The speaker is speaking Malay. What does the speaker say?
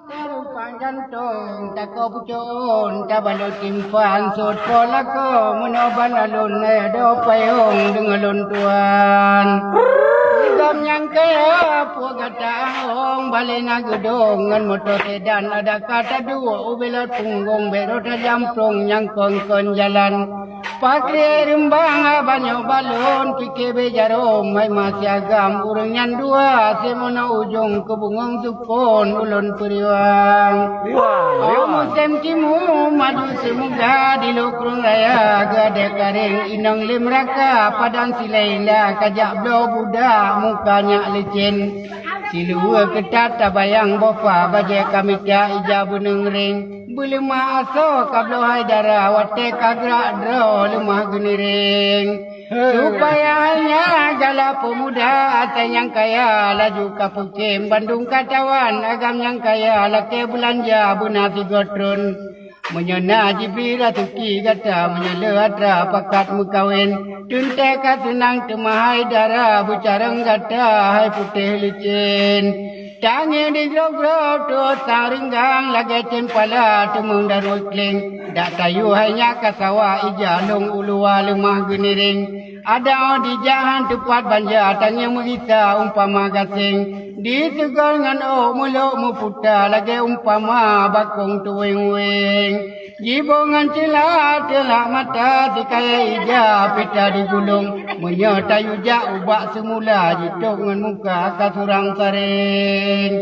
Panjantong tako pucon tabalot timpan sot polako menoban alun do payung dengalun tuan gam yang kaya puagata ong balena gedong ngan motor sedan ada kata dua ubelot punggung berot jamprong yang kon jalan pakai rembang banyak balon pikir bejarom mai masih agam urang yang dua semono ujung kebungong supon ulun periwang musim timu maju semoga di lukrung raya gade karing inang limraka padang silaila kajak blo budak mukanya licin silua ketat tabayang bofa baje kamita ijabu nengring belema aso kablo haidara wate kagra dro lemah geniring supaya hanya gala pemuda atau yang kaya laju kapukim Bandung katawan agam yang kaya laki belanja bunati gotrun menyena jibira tuki kata menyela atra pakat mukawin tunte katunang temahai dara bucarang kata hai putih licin tangi di grog-grog tu sarenggang lagi tempala temung darul kling dak tayu hanya kasawa ijalung ulua lemah geniring ada di jahan tepat banja tanya merita umpama gasing di tegal ngan muluk mu puta lagi umpama bakong tuwing-wing jibongan celah telak mata dikaya ija pita digulung menyertai ujak ubak semula jitok ngan muka kasurang saring